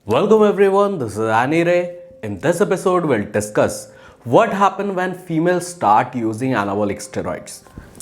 Welcome everyone, this is Annie Ray. In this episode, we'll discuss what happens when females start using anabolic steroids.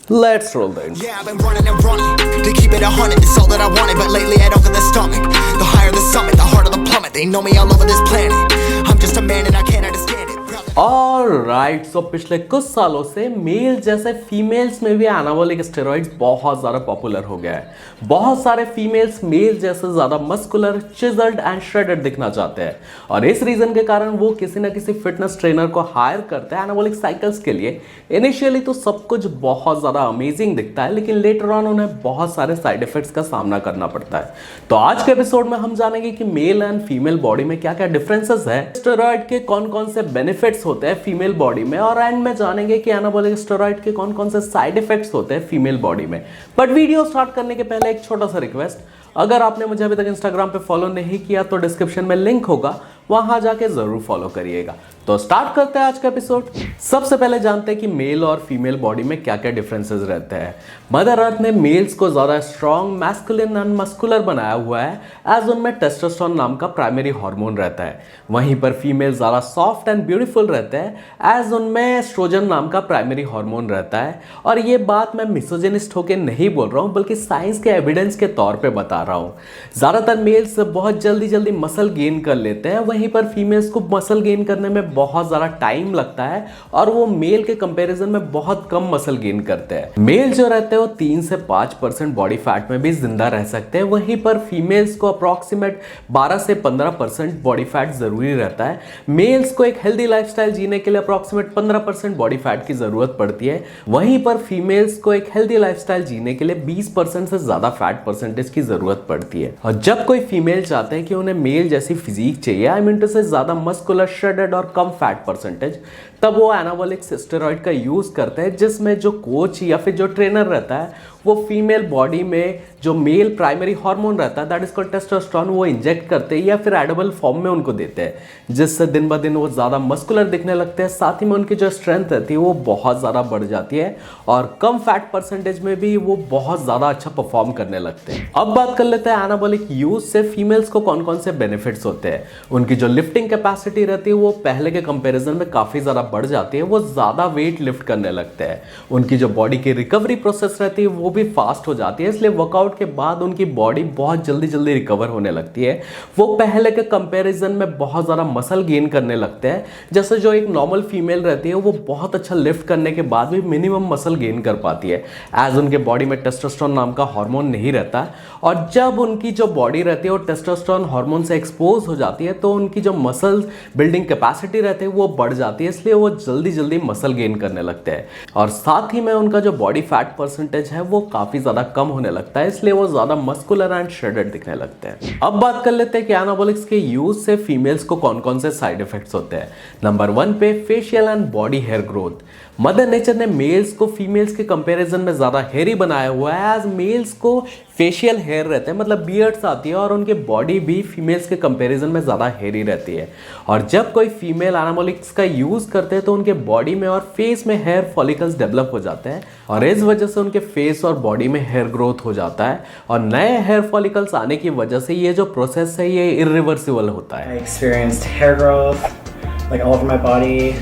Let's roll the intro. Yeah, I've been running and running to keep it 100. It's all that I wanted, but lately I don't get the stomach. The higher the summit, the harder the plummet. They know me all over this planet. I'm just a man and I can't understand it. Alright, so पिछले कुछ सालों से mail जैसे females में भी anabolic steroids बहुत ज़्यादा popular हो गया है। बहुत सारे फीमेल्स मेल जैसे ज़्यादा मस्कुलर, चिजल्ड एंड श्रेडेड दिखना चाहते हैं और इस रीज़न के कारण वो किसी ना किसी फिटनेस ट्रेनर को हायर करते हैं एनाबॉलिक साइकिल्स के लिए। इनिशियली तो सब कुछ बहुत ज़्यादा अमेजिंग दिखता है, लेकिन लेटर ऑन उन्हें बहुत सारे साइड इफेक्ट्स का सामना करना पड़ता है। तो आज के एपिसोड में हम जानेंगे कि मेल एंड फीमेल बॉडी में क्या क्या डिफरेंसेस है, स्टेरॉइड के कौन कौन से बेनिफिट्स होते हैं फीमेल बॉडी में, और एंड में जानेंगे कि एनाबॉलिक स्टेरॉइड के कौन कौन से साइड इफेक्ट्स होते हैं फीमेल बॉडी में। बट वीडियो स्टार्ट करने के पहले एक छोटा सा रिक्वेस्ट, अगर आपने मुझे अभी तक इंस्टाग्राम पे फॉलो नहीं किया तो डिस्क्रिप्शन में लिंक होगा, वहां जाके जरूर फॉलो करिएगा। तो स्टार्ट करते हैं आज का एपिसोड। सबसे पहले जानते हैं कि मेल और फीमेल बॉडी में क्या क्या डिफरेंसेस रहते हैं। मदर अर्थ ने मेल्स को ज्यादा स्ट्रॉन्ग, मैस्कुलिन एंड मस्कुलर बनाया हुआ है, एज उनमें टेस्टोस्टेरोन नाम का प्राइमरी हार्मोन रहता है। वहीं पर फीमेल ज्यादा सॉफ्ट एंड ब्यूटीफुल रहते हैं, एज उनमें एस्ट्रोजन नाम का प्राइमरी हार्मोन रहता है। और ये बात मैं मिसोजिनिस्ट होकर नहीं बोल रहा हूँ, बल्कि साइंस के एविडेंस के तौर पर बता रहा हूँ। ज्यादातर मेल्स बहुत जल्दी मसल गेन कर लेते हैं, वहीं पर फीमेल्स को मसल गेन करने में बहुत ज़्यादा टाइम लगता है और वो मेल के कंपैरिजन में बहुत कम मसल गेन करते हैं। मेल जो रहते हैं वो 3 से 5% बॉडी फैट में भी जिंदा रह सकते हैं, वहीं पर फीमेल्स को अप्रॉक्सीमेट 12 से 15% बॉडी फैट जरूरी रहता है। मेल्स को एक हेल्दी लाइफस्टाइल जीने के लिए अप्रॉक्सीमेट 15% बॉडी फैट की जरूरत पड़ती है, वहीं पर फीमेल्स को एक हेल्दी लाइफस्टाइल जीने के लिए 20% से ज्यादा फैट परसेंटेज की जरूरत पड़ती है। और जब कोई फीमेल चाहते हैं कि उन्हें मेल जैसी फिजिक चाहिए, आई मीन टू से ज्यादा मस्कुलर, श्रेडेड और कम फैट परसेंटेज, तब वो एनाबॉलिक स्टेरॉइड का यूज करते हैं, जिसमें जो कोच या फिर जो ट्रेनर रहता है वो फीमेल बॉडी में जो मेल प्राइमरी हार्मोन रहता है, दैट इज कॉल्ड टेस्टोस्टेरोन, वो इंजेक्ट करते हैं या फिर एडिबल फॉर्म में उनको देते हैं, जिससे दिन ब दिन वो ज़्यादा मस्कुलर दिखने लगते हैं। साथ ही में उनकी जो स्ट्रेंथ रहती है वो बहुत ज़्यादा बढ़ जाती है और कम फैट परसेंटेज में भी वो बहुत ज़्यादा अच्छा परफॉर्म करने लगते हैं। अब बात कर लेते हैं एनाबॉलिक यूज से फीमेल्स को कौन कौन से बेनिफिट्स होते हैं। उनकी जो लिफ्टिंग कैपेसिटी रहती है वो पहले के कंपेरिजन में काफ़ी ज़्यादा बढ़ जाती है, वो ज़्यादा वेट लिफ्ट करने लगते हैं। उनकी जो बॉडी की रिकवरी प्रोसेस रहती है वो भी फास्ट हो जाती है, इसलिए वर्कआउट के बाद उनकी बॉडी बहुत जल्दी रिकवर होने लगती है। वो पहले के कंपैरिजन में बहुत ज़्यादा मसल गेन करने लगते हैं। जैसे जो एक नॉर्मल फीमेल रहती है वो बहुत अच्छा लिफ्ट करने के बाद भी मिनिमम मसल गेन कर पाती है, एज उनके बॉडी में टेस्टोस्टेरोन नाम का हार्मोन नहीं रहता। और जब उनकी जो बॉडी रहती है वो टेस्टोस्टेरोन हार्मोन से एक्सपोज हो जाती है, तो उनकी जो मसल बिल्डिंग कैपेसिटी रहती है वो बढ़ जाती है, इसलिए वो जल्दी मसल गेन करने लगते हैं। और साथ ही में उनका जो बॉडी फैट परसेंटेज है वो काफ़ी ज़्यादा कम होने लगता है, इसलिए वो ज़्यादा मस्कुलर एंड श्रेडेड दिखने लगते हैं। अब बात कर लेते हैं कि एनाबॉलिक्स के यूज से फीमेल्स को कौन कौन से साइड इफेक्ट्स होते हैं। नंबर 1 पे facial and body hair growth. Mother nature ने मेल्स को फीमेल्स के कंपैरिजन में ज़्यादा हेयरी बनाया हुआ है, एज मेल्स को फेशियल हेयर रहते हैं, मतलब बियर्ड्स आती है, और उनकी बॉडी भी फीमेल्स के कंपैरिजन में ज़्यादा हेयरी रहती है। और जब कोई फीमेल एनाबॉलिक्स का यूज़ करते हैं तो उनके बॉडी में और फेस में हेयर फॉलिकल्स डेवलप हो जाते हैं, और इस वजह से उनके फेस और बॉडी में हेयर ग्रोथ हो जाता है। और नए हेयर फॉलिकल्स आने की वजह से ये जो प्रोसेस है ये इरिवर्सिबल होता है। I experienced hair growth like all over my body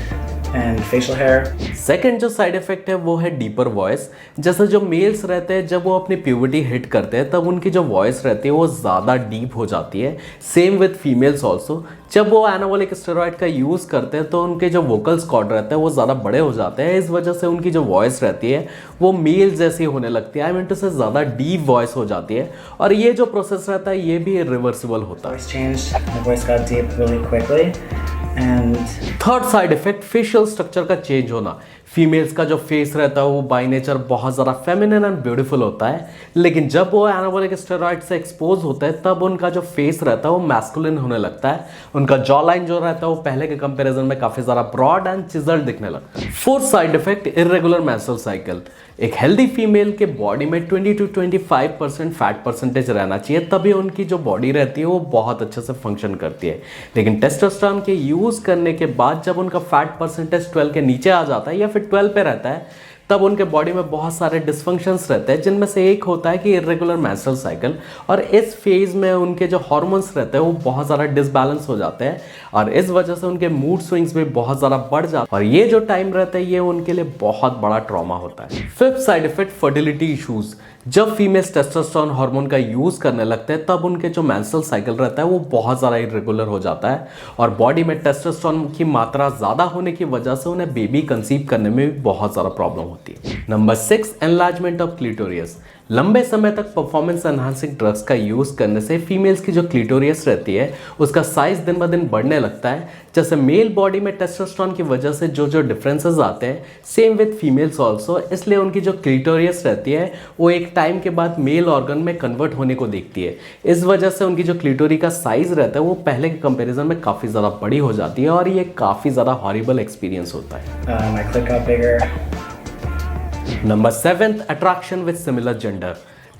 and facial hair. Second जो साइड इफेक्ट है वो है डीपर वॉइस। जैसे जो मेल्स रहते हैं जब वो अपनी प्यूबर्टी हिट करते हैं तब उनकी जो वॉइस रहती है वो ज़्यादा डीप हो जाती है। सेम विद फीमेल्स ऑल्सो, जब वो एनाबॉलिक स्टेरॉइड का यूज़ करते हैं तो उनके जो वोकल्स कॉर्ड रहते हैं वो ज़्यादा बड़े हो जाते हैं, इस वजह से उनकी जो वॉइस रहती है वो मेल जैसी होने लगती है, आई मीन टू से ज़्यादा डीप वॉइस हो जाती है। और ये जो प्रोसेस रहता है ये भी रिवर्सिबल होता है। Voice changed. My voice got deep really quickly. And third side effect facial structure का चेंज होना। फीमेल्स का जो फेस रहता है वो बाय नेचर बहुत ज़्यादा फेमिनिन एंड ब्यूटीफुल होता है, लेकिन जब वो एनाबॉलिक स्टेरॉइड से एक्सपोज होता है तब उनका जो फेस रहता है वो मैस्कुलिन होने लगता है। उनका जॉ लाइन जो रहता है वो पहले के कंपैरिजन में काफ़ी ज़्यादा ब्रॉड एंड चिजल्ड दिखने लगता है। Fourth side effect irregular menstrual cycle. एक हेल्दी फीमेल के बॉडी में 20 to 25% फैट परसेंटेज रहना चाहिए, तभी उनकी जो बॉडी रहती है वो बहुत अच्छे से फंक्शन करती है। लेकिन टेस्टोस्टेरोन के यूज़ करने के बाद जब उनका फैट परसेंटेज 12 के नीचे आ जाता है या फिर 12 पे रहता है, तब उनके बॉडी में बहुत सारे डिस्फंक्शंस रहते हैं, जिनमें से एक होता है कि इरेगुलर मेंस्ट्रुअल साइकिल। और इस फेज में उनके जो हार्मोन्स रहते हैं वो बहुत ज़्यादा डिसबैलेंस हो जाते हैं और इस वजह से उनके मूड स्विंग्स भी बहुत ज़्यादा बढ़ जाते हैं और ये जो टाइम रहता है ये उनके लिए बहुत बड़ा ट्रॉमा होता है। Fifth side effect, fertility issues. जब फीमेल्स टेस्टोस्टेरोन हार्मोन का यूज़ करने लगते हैं तब उनके जो मेंस्ट्रुअल साइकिल रहता है वो बहुत ज़्यादा इरेगुलर हो जाता है और बॉडी में टेस्टोस्टेरोन की मात्रा ज़्यादा होने की वजह से उन्हें बेबी कंसीव करने में भी बहुत ज़्यादा प्रॉब्लम होती है। Number 6, enlargement of clitoris. लंबे समय तक परफॉर्मेंस एनहांसिंग ड्रग्स का यूज़ करने से फीमेल्स की जो क्लिटोरियस रहती है उसका साइज दिन ब दिन बढ़ने लगता है। जैसे मेल बॉडी में टेस्टोस्टेरोन की वजह से जो डिफरेंसेस आते हैं, सेम विद फीमेल्स ऑल्सो, इसलिए उनकी जो क्लिटोरियस रहती है वो एक टाइम के बाद मेल ऑर्गन में कन्वर्ट होने को देखती है। इस वजह से उनकी जो क्लिटोरी का साइज रहता है वो पहले के कंपेरिजन में काफ़ी ज़्यादा बड़ी हो जाती है और ये काफ़ी ज़्यादा हॉरिबल एक्सपीरियंस होता है। My clit got bigger. Number 7, attraction with similar gender.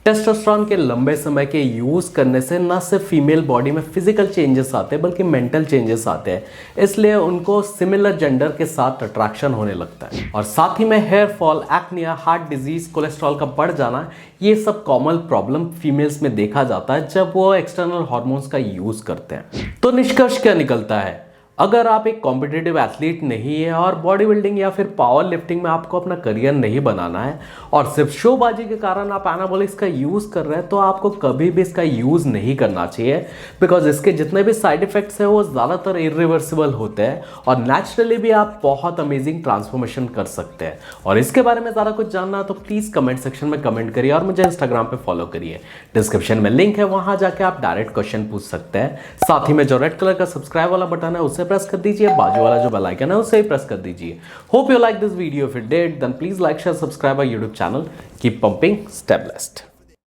Testosterone के लंबे समय के यूज़ करने से न सिर्फ फीमेल बॉडी में फिजिकल चेंजेस आते हैं बल्कि मेंटल चेंजेस आते हैं, इसलिए उनको सिमिलर जेंडर के साथ अट्रैक्शन होने लगता है। और साथ ही में hair fall, acne, heart disease, cholesterol का बढ़ जाना, ये सब कॉमन प्रॉब्लम फीमेल्स में देखा जाता है जब वो एक्सटर्नल हार्मोन्स का यूज़ करते हैं। तो निष्कर्ष क्या निकलता है? अगर आप एक कॉम्पिटिटिव एथलीट नहीं है और बॉडी बिल्डिंग या फिर पावर लिफ्टिंग में आपको अपना करियर नहीं बनाना है और सिर्फ शोबाजी के कारण आप एनाबॉलिक्स का यूज़ कर रहे हैं तो आपको कभी भी इसका यूज़ नहीं करना चाहिए, बिकॉज इसके जितने भी साइड इफेक्ट्स हैं वो ज़्यादातर इरिवर्सिबल होते हैं और नेचुरली भी आप बहुत अमेजिंग ट्रांसफॉर्मेशन कर सकते हैं। और इसके बारे में ज़्यादा कुछ जानना है तो प्लीज़ कमेंट सेक्शन में कमेंट करिए और मुझे इंस्टाग्राम पर फॉलो करिए। डिस्क्रिप्शन में लिंक है, वहाँ जाके आप डायरेक्ट क्वेश्चन पूछ सकते हैं। साथ ही में जो रेड कलर का सब्सक्राइब वाला बटन है उसे प्रेस कर दीजिए, बाजू वाला जो बेल आइकन है उसे भी प्रेस कर दीजिए। Hope you like this video. If you did then please like, share, subscribe our YouTube channel. Keep pumping, stay blessed.